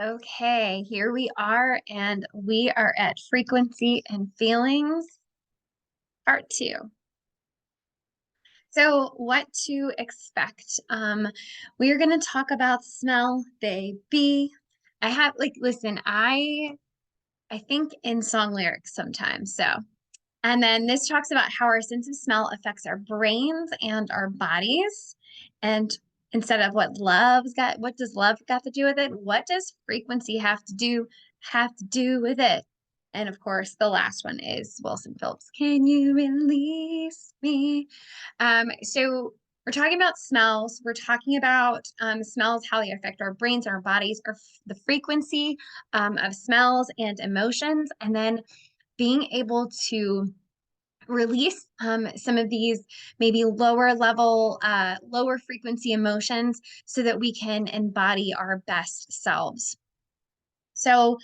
Okay, here we are, and we are at frequency and feelings, part two. So, what to expect? We are going to talk about smell, baby. Listen, I think in song lyrics sometimes. And then this talks about how our sense of smell affects our brains and our bodies. And instead of what does love got to do with it? What does frequency have to do with it? And of course, the last one is Wilson Phillips. Can you release me? So we're talking about smells. We're talking about smells, how they affect our brains and our bodies, the frequency of smells and emotions, and then being able to release some of these maybe lower level, lower frequency emotions so that we can embody our best selves. So,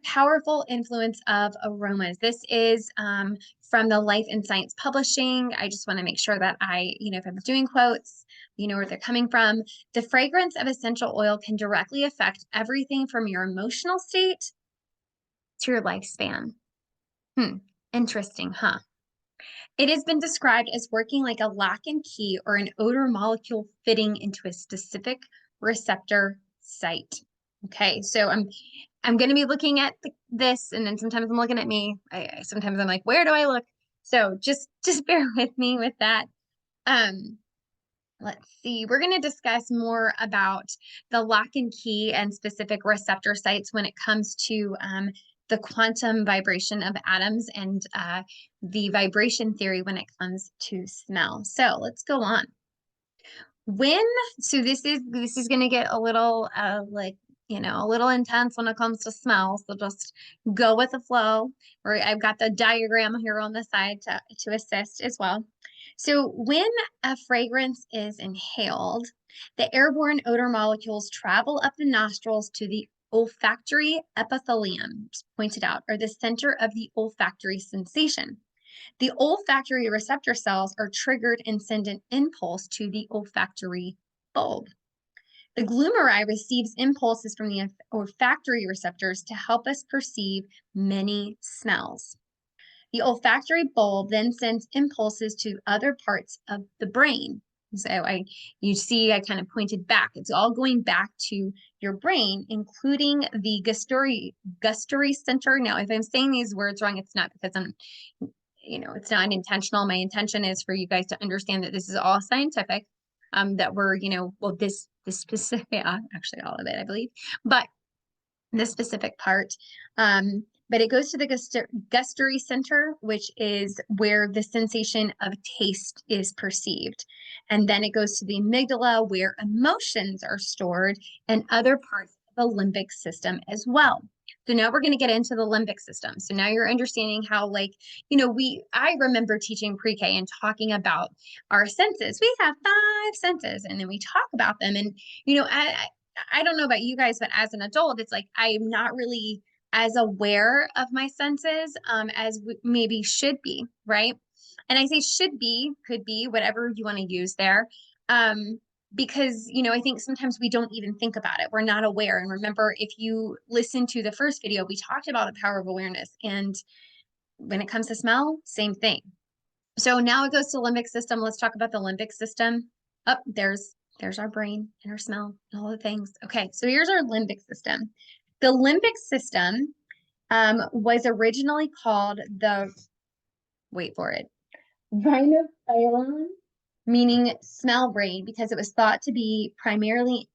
powerful influence of aromas. This is from the Life and Science Publishing. I just want to make sure that if I'm doing quotes, you know where they're coming from. The fragrance of essential oil can directly affect everything from your emotional state to your lifespan. Interesting, huh? It has been described as working like a lock and key or an odor molecule fitting into a specific receptor site. Okay, so I'm going to be looking at this, and then sometimes I'm looking at me. Sometimes I'm like, where do I look? So just bear with me with that. Um, let's see. We're going to discuss more about the lock and key and specific receptor sites when it comes to the quantum vibration of atoms and the vibration theory when it comes to smell. So let's go on. This is going to get a little a little intense when it comes to smell. So just go with the flow. Or I've got the diagram here on the side to assist as well. So when a fragrance is inhaled, the airborne odor molecules travel up the nostrils to the olfactory epithelium, pointed out, or the center of the olfactory sensation. The olfactory receptor cells are triggered and send an impulse to the olfactory bulb. The glumeri receives impulses from the olfactory receptors to help us perceive many smells. The olfactory bulb then sends impulses to other parts of the brain. So you see, I kind of pointed back. It's all going back to your brain, including the gustatory center. Now, if I'm saying these words wrong, it's not because it's not intentional. My intention is for you guys to understand that this is all scientific, that we're, this specific, actually all of it, I believe, but the specific part, but it goes to the gustatory center, which is where the sensation of taste is perceived. And then it goes to the amygdala, where emotions are stored, and other parts of the limbic system as well. So now we're going to get into the limbic system. So now you're understanding how, I remember teaching pre-K and talking about our senses. We have 5 senses, and then we talk about them. And, I don't know about you guys, but as an adult, it's like I'm not really as aware of my senses as maybe should be, right? And I say should be, could be, whatever you want to use there. Because, I think sometimes we don't even think about it. We're not aware. And remember, if you listen to the first video, we talked about the power of awareness. And when it comes to smell, same thing. So now it goes to the limbic system. Let's talk about the limbic system. Oh, there's our brain and our smell and all the things. Okay, so here's our limbic system. The limbic system was originally called wait for it, rhinophyllon, meaning smell brain, because it was thought to be primarily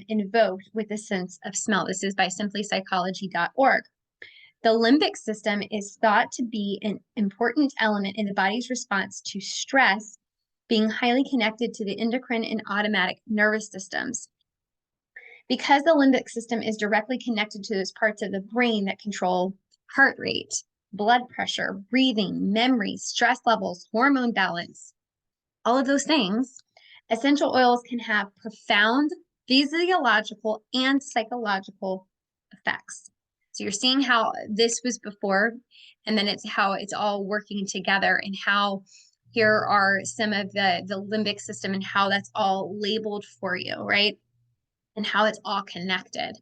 invoked with a sense of smell. This is by simplypsychology.org. The limbic system is thought to be an important element in the body's response to stress, being highly connected to the endocrine and automatic nervous systems. Because the limbic system is directly connected to those parts of the brain that control heart rate, blood pressure, breathing, memory, stress levels, hormone balance, all of those things, essential oils can have profound physiological and psychological effects. So you're seeing how this was before, and then it's how it's all working together, and how here are some of the limbic system and how that's all labeled for you, right? And how it's all connected.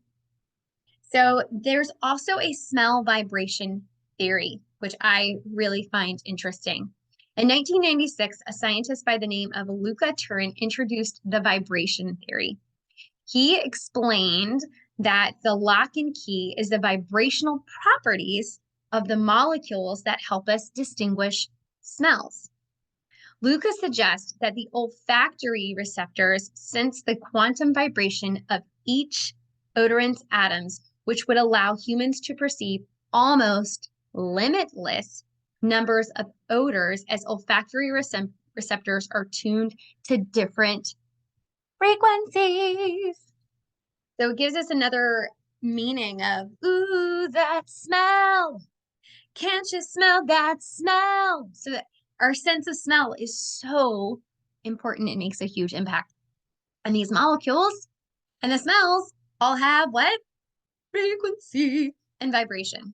So there's also a smell vibration theory, which I really find interesting. In 1996, a scientist by the name of Luca Turin introduced the vibration theory. He explained that the lock and key is the vibrational properties of the molecules that help us distinguish smells. Luca suggests that the olfactory receptors sense the quantum vibration of each odorant's atoms, which would allow humans to perceive almost limitless numbers of odors as olfactory receptors are tuned to different frequencies. So it gives us another meaning of, ooh, that smell. Can't you smell that smell? So that our sense of smell is so important. It makes a huge impact. And these molecules and the smells all have what? Frequency and vibration.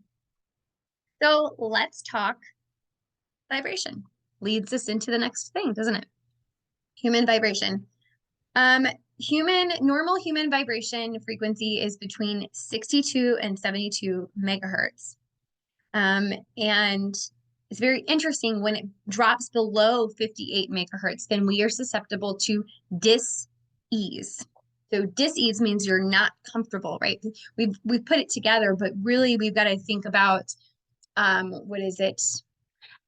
So let's talk vibration. Leads us into the next thing, doesn't it? Human vibration. Normal human vibration frequency is between 62 and 72 megahertz. And it's very interesting when it drops below 58 megahertz, then we are susceptible to dis-ease. So dis-ease means you're not comfortable, right? We've put it together, but really we've got to think about what is it?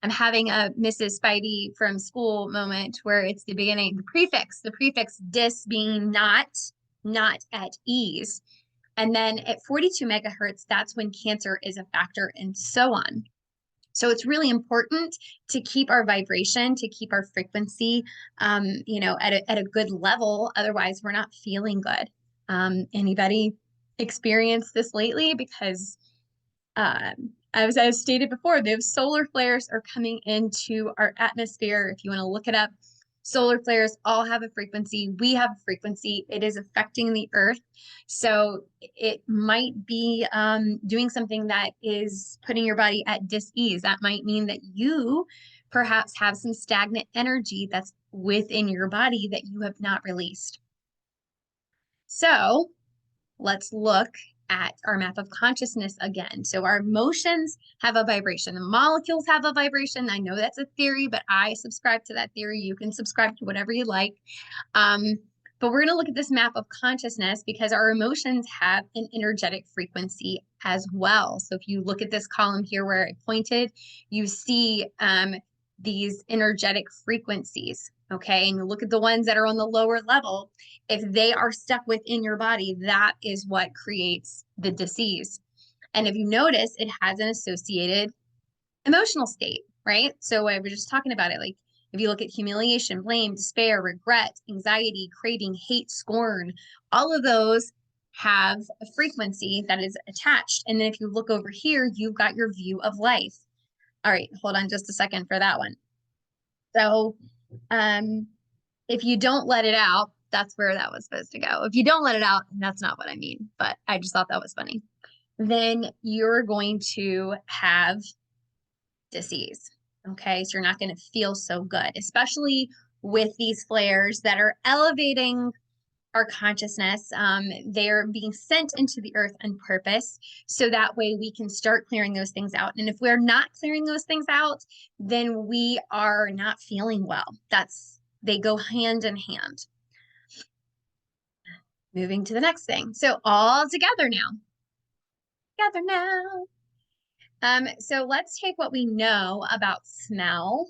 I'm having a Mrs. Spidey from school moment where it's the beginning, the prefix dis being not at ease. And then at 42 megahertz, that's when cancer is a factor and so on. So it's really important to keep our vibration, to keep our frequency, at a good level. Otherwise, we're not feeling good. Anybody experienced this lately? Because as I've stated before, those solar flares are coming into our atmosphere. If you want to look it up, solar flares all have a frequency. We have a frequency. It is affecting the earth. So it might be doing something that is putting your body at dis-ease. That might mean that you perhaps have some stagnant energy that's within your body that you have not released. So let's look at our map of consciousness again. So our emotions have a vibration. The molecules have a vibration. I know that's a theory, but I subscribe to that theory. You can subscribe to whatever you like. But we're going to look at this map of consciousness because our emotions have an energetic frequency as well. So if you look at this column here where I pointed, you see these energetic frequencies. Okay, and you look at the ones that are on the lower level. If they are stuck within your body, that is what creates the disease. And if you notice, it has an associated emotional state, right? So I was just talking about it. Like if you look at humiliation, blame, despair, regret, anxiety, craving, hate, scorn, all of those have a frequency that is attached. And then if you look over here, you've got your view of life. All right, hold on just a second for that one. So if you don't let it out, that's where that was supposed to go. If you don't let it out, that's not what I mean, but I just thought that was funny. Then you're going to have disease. Okay, so you're not going to feel so good, especially with these flares that are elevating our consciousness. They're being sent into the earth on purpose. So that way we can start clearing those things out. And if we're not clearing those things out, then we are not feeling well. They go hand in hand. Moving to the next thing. So all together now. Together now. So let's take what we know about smell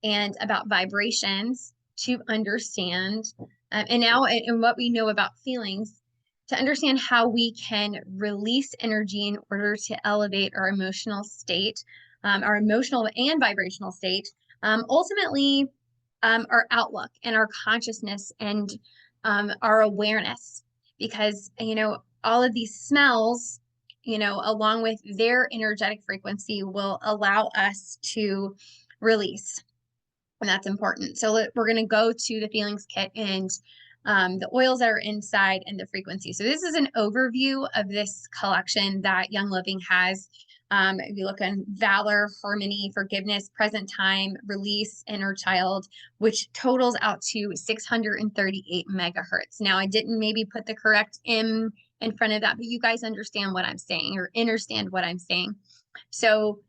and about vibrations to understand, and what we know about feelings, to understand how we can release energy in order to elevate our emotional state, our emotional and vibrational state, ultimately our outlook and our consciousness and our awareness. Because, all of these smells, along with their energetic frequency, will allow us to release. And that's important. So we're going to go to the feelings kit and the oils that are inside and the frequency. So this is an overview of this collection that Young Living has. If you look on valor, harmony, forgiveness, present time, release, inner child, which totals out to 638 megahertz. Now I didn't maybe put the correct in front of that, but you guys understand what I'm saying or understand what I'm saying. So,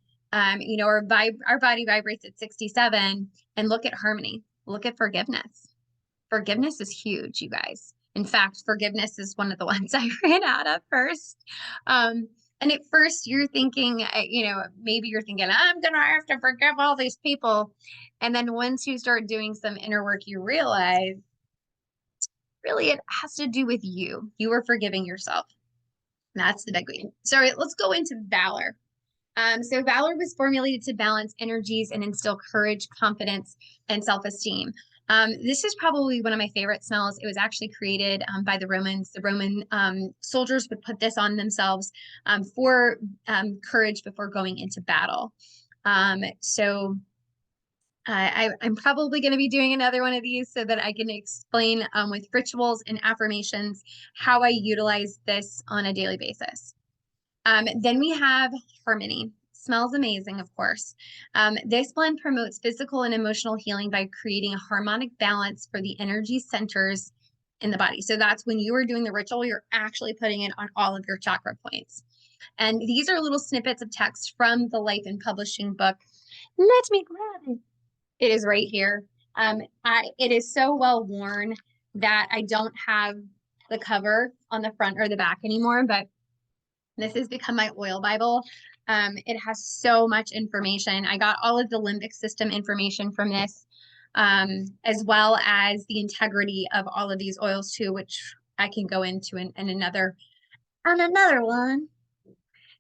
you know, our body vibrates at 67, and look at harmony. Look at forgiveness. Forgiveness is huge, you guys. In fact, forgiveness is one of the ones I ran out of first. And at first you're thinking, you know, maybe you're thinking, I'm going to have to forgive all these people. And then once you start doing some inner work, you realize really it has to do with you. You are forgiving yourself. That's the big one. So let's go into valor. So valor was formulated to balance energies and instill courage, confidence, and self-esteem. This is probably one of my favorite smells. It was actually created by the Romans. The Roman soldiers would put this on themselves for courage before going into battle. So I'm probably going to be doing another one of these so that I can explain with rituals and affirmations how I utilize this on a daily basis. Then we have harmony. Smells amazing, of course. This blend promotes physical and emotional healing by creating a harmonic balance for the energy centers in the body. So that's when you are doing the ritual, you're actually putting it on all of your chakra points. And these are little snippets of text from the Life and Publishing book. Let me grab it. It is right here. It is so well worn that I don't have the cover on the front or the back anymore, but this has become my oil Bible. It has so much information. I got all of the limbic system information from this, as well as the integrity of all of these oils too, which I can go into in another one.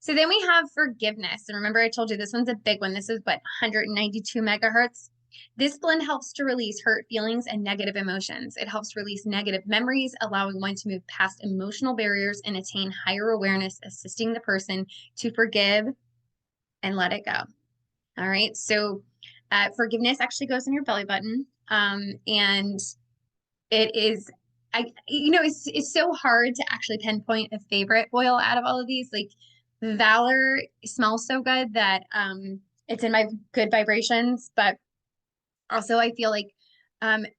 So then we have forgiveness. And remember, I told you this one's a big one. This is what, 192 megahertz. This blend helps to release hurt feelings and negative emotions. It helps release negative memories, allowing one to move past emotional barriers and attain higher awareness, assisting the person to forgive and let it go. All right. So forgiveness actually goes in your belly button. And it is, it's so hard to actually pinpoint a favorite oil out of all of these. Like Valor smells so good that it's in my good vibrations, but also I feel like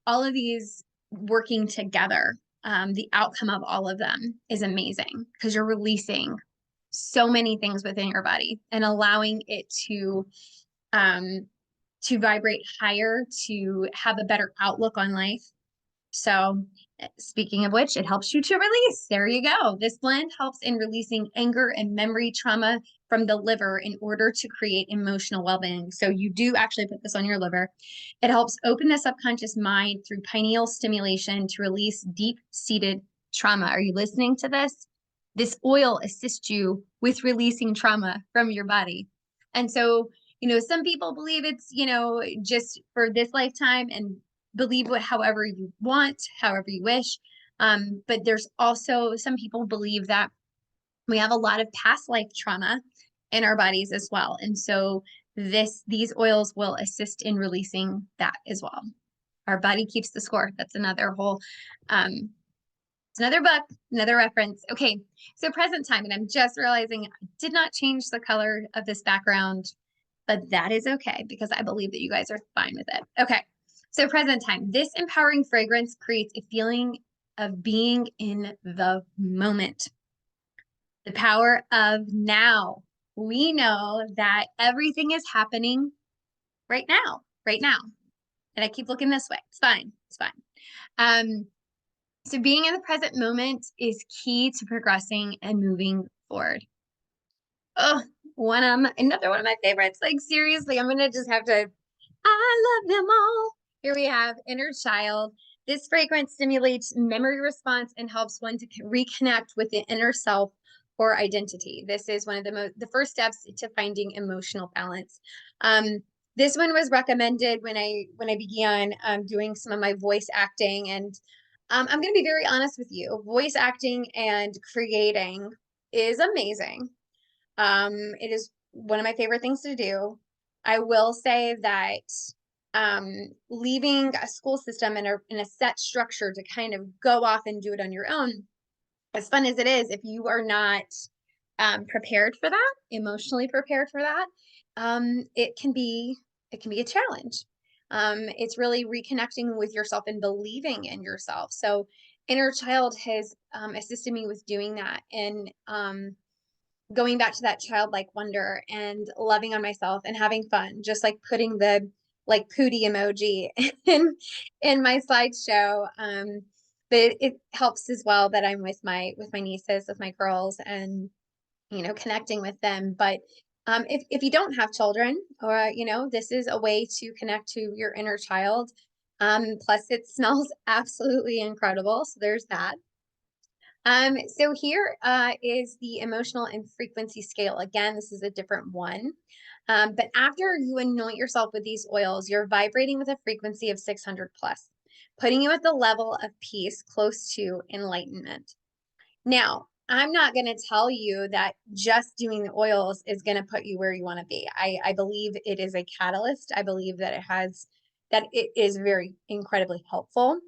all of these working together, the outcome of all of them is amazing because you're releasing so many things within your body and allowing it to vibrate higher, to have a better outlook on life. So speaking of which, it helps you to release. There you go. This blend helps in releasing anger and memory trauma from the liver in order to create emotional well-being. So you do actually put this on your liver. It helps open the subconscious mind through pineal stimulation to release deep-seated trauma. Are you listening to this? This oil assists you with releasing trauma from your body. And so, some people believe it's, just for this lifetime and believe however you want, however you wish. But there's also some people believe that we have a lot of past life trauma in our bodies as well. And so these oils will assist in releasing that as well. Our body keeps the score. That's another whole, it's another book, another reference. Okay, so present time, and I'm just realizing I did not change the color of this background, but that is okay because I believe that you guys are fine with it. Okay. So present time, this empowering fragrance creates a feeling of being in the moment. The power of now. We know that everything is happening right now. And I keep looking this way. It's fine. So being in the present moment is key to progressing and moving forward. Oh, another one of my favorites. Like seriously, I'm gonna just have to. I love them all. Here we have Inner Child. This fragrance stimulates memory response and helps one to reconnect with the inner self or identity. This is one of the first steps to finding emotional balance. This one was recommended when I began doing some of my voice acting, and I'm going to be very honest with you. Voice acting and creating is amazing. It is one of my favorite things to do. I will say that leaving a school system in a set structure to kind of go off and do it on your own, as fun as it is, if you are not prepared for that, emotionally prepared for that, it can be a challenge. It's really reconnecting with yourself and believing in yourself. So inner child has assisted me with doing that, and going back to that childlike wonder and loving on myself and having fun, just like putting the like pooty emoji in my slideshow. But it helps as well that I'm with my nieces, with my girls, and connecting with them. But if you don't have children, or this is a way to connect to your inner child. Plus it smells absolutely incredible, so there's that. So here is the emotional and frequency scale. Again, this is a different one. But after you anoint yourself with these oils, you're vibrating with a frequency of 600 plus, putting you at the level of peace close to enlightenment. Now, I'm not going to tell you that just doing the oils is going to put you where you want to be. I believe it is a catalyst. I believe that it is very incredibly helpful.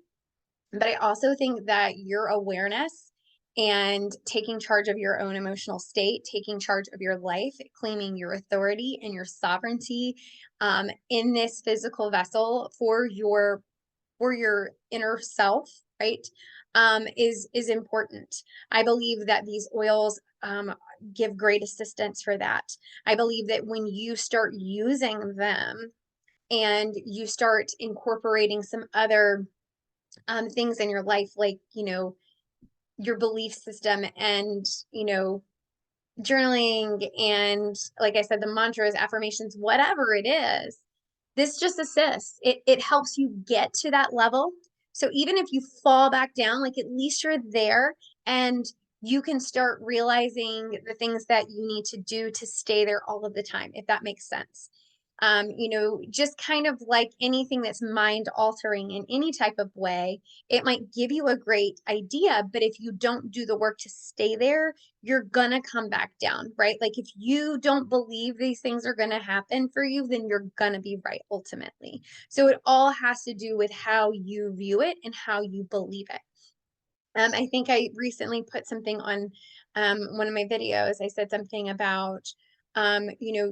But I also think that your awareness and taking charge of your own emotional state, taking charge of your life, claiming your authority and your sovereignty in this physical vessel for your inner self, right, is important. I believe that these oils give great assistance for that. I believe that when you start using them and you start incorporating some other things in your life, like your belief system, and journaling, and like I said, the mantras, affirmations, whatever it is, this just assists. It helps you get to that level. So even if you fall back down, like at least you're there, and you can start realizing the things that you need to do to stay there all of the time, if that makes sense. Just kind of like anything that's mind altering in any type of way, it might give you a great idea, but if you don't do the work to stay there, you're gonna come back down, right? Like if you don't believe these things are gonna happen for you, then you're gonna be right ultimately. So it all has to do with how you view it and how you believe it. I think I recently put something on one of my videos. I said something about,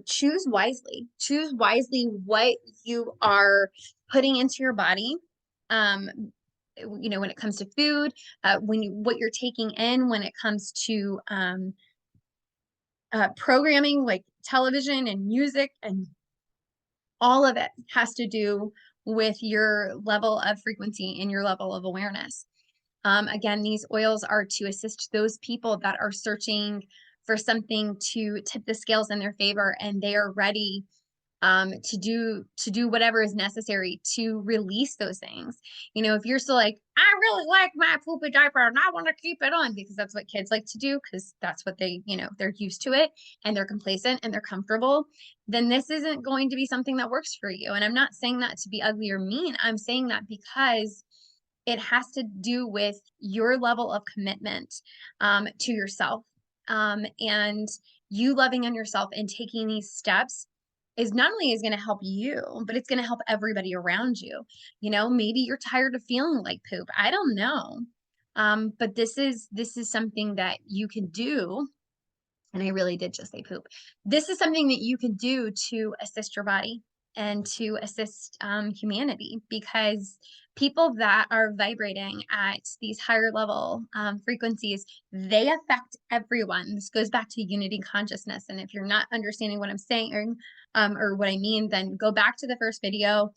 choose wisely. Choose wisely what you are putting into your body. Um, when it comes to food, what you're taking in, when it comes to programming like television and music, and all of it has to do with your level of frequency and your level of awareness. Again, these oils are to assist those people that are searching for something to tip the scales in their favor, and they are ready to do whatever is necessary to release those things. If you're still like, I really like my poopy diaper and I want to keep it on, because that's what kids like to do, because that's what they're used to it, and they're complacent and they're comfortable, then this isn't going to be something that works for you. And I'm not saying that to be ugly or mean. I'm saying that because it has to do with your level of commitment to yourself, and you loving on yourself and taking these steps is not only is going to help you, but it's going to help everybody around you. Maybe you're tired of feeling like poop. I don't know. But this is something that you can do. And I really did just say poop. This is something that you can do to assist your body and to assist humanity, because people that are vibrating at these higher level frequencies, they affect everyone. This goes back to unity consciousness. And if you're not understanding what I'm saying, or what I mean, then go back to the first video,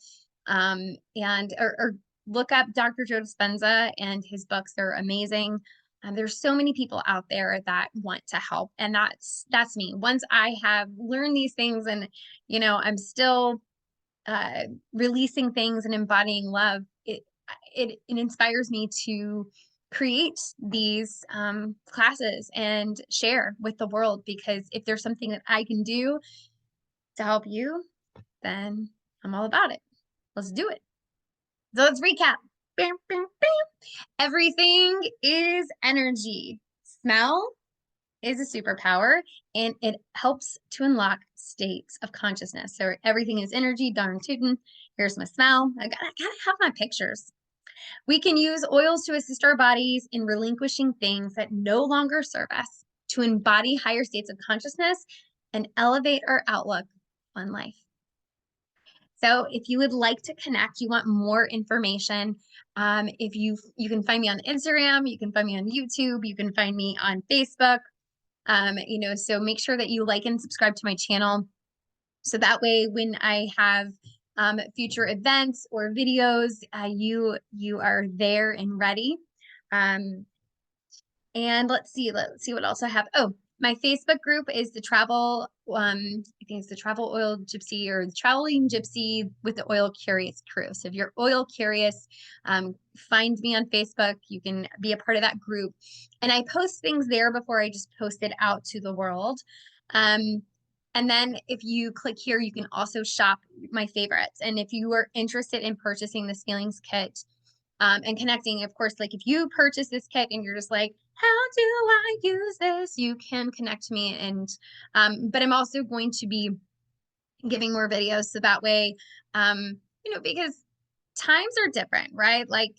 or look up Dr. Joe Dispenza and his books. They're amazing. There's so many people out there that want to help, and that's me. Once I have learned these things, and I'm still releasing things and embodying love, it inspires me to create these classes and share with the world, because if there's something that I can do to help you, then I'm all about it. Let's do it. So let's recap. Bam, bam, bam. Everything is energy. Smell is a superpower, and it helps to unlock states of consciousness. So everything is energy, darn tootin'. Here's my smell. I gotta have my pictures. We can use oils to assist our bodies in relinquishing things that no longer serve us, to embody higher states of consciousness and elevate our outlook on life. So if you would like to connect, you want more information, if you can find me on Instagram, you can find me on YouTube, you can find me on Facebook. So make sure that you like and subscribe to my channel. So that way, when I have future events or videos, you are there and ready. And let's see what else I have. Oh, my Facebook group is the travel, I think it's the Travel Oil Gypsy or the Traveling Gypsy with the Oil Curious crew. So if you're oil curious, find me on Facebook. You can be a part of that group. And I post things there before I just post it out to the world. And then if you click here, you can also shop my favorites. And if you are interested in purchasing this feelings kit, and connecting, of course, like if you purchase this kit and you're just like, how do I use this? You can connect me. And, but I'm also going to be giving more videos. So that way, because times are different, right? Like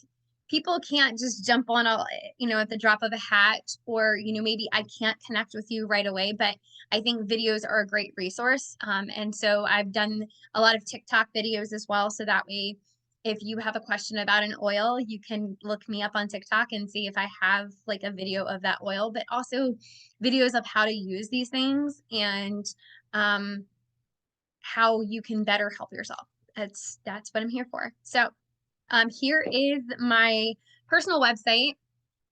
people can't just jump on at the drop of a hat, or, maybe I can't connect with you right away, but I think videos are a great resource. And so I've done a lot of TikTok videos as well. So that way, if you have a question about an oil, you can look me up on TikTok and see if I have like a video of that oil, but also videos of how to use these things and how you can better help yourself. That's what I'm here for. So here is my personal website.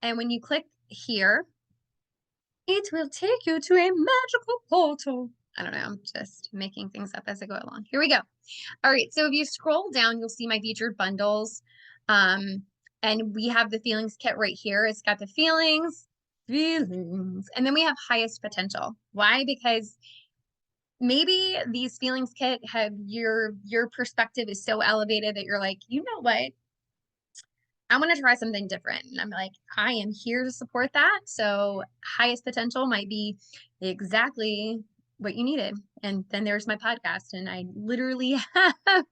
And when you click here, it will take you to a magical portal. I don't know, I'm just making things up as I go along. Here we go. All right, so if you scroll down, you'll see my featured bundles. And we have the feelings kit right here. It's got the feelings, and then we have highest potential. Why? Because maybe these feelings kit have your perspective is so elevated that you're like, you know what? I want to try something different. And I'm like, I am here to support that. So highest potential might be exactly what you needed. And then there's my podcast. And I literally have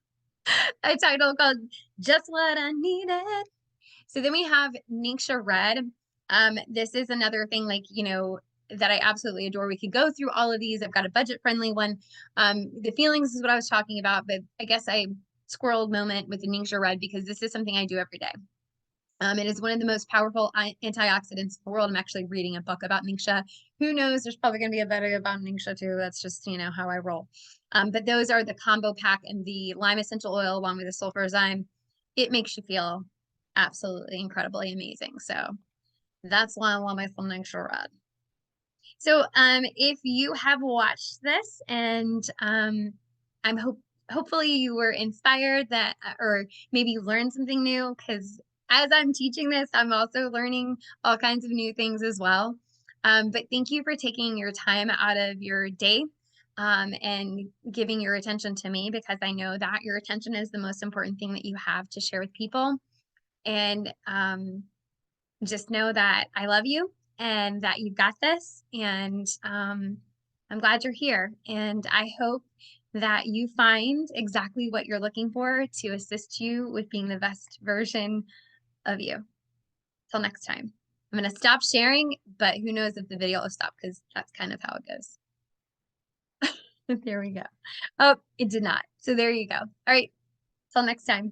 a title called Just What I Needed. So then we have Ningxia Red. This is another thing that I absolutely adore. We could go through all of these. I've got a budget friendly one. The feelings is what I was talking about, but I guess I squirreled moment with the Ningxia Red because this is something I do every day. It is one of the most powerful antioxidants in the world. I'm actually reading a book about Ningxia. Who knows? There's probably going to be a video about Ningxia too. That's just, how I roll. But those are the combo pack, and the lime essential oil along with the sulfurzyme. It makes you feel absolutely incredibly amazing. So that's why I love my Ningxia Red. So if you have watched this and hopefully you were inspired that or maybe you learned something new, because as I'm teaching this, I'm also learning all kinds of new things as well. But thank you for taking your time out of your day and giving your attention to me, because I know that your attention is the most important thing that you have to share with people. And just know that I love you and that you've got this. And I'm glad you're here. And I hope that you find exactly what you're looking for to assist you with being the best version of you. Till next time. I'm going to stop sharing, but who knows if the video will stop, because that's kind of how it goes. There we go. Oh, it did not. So there you go. All right. Till next time.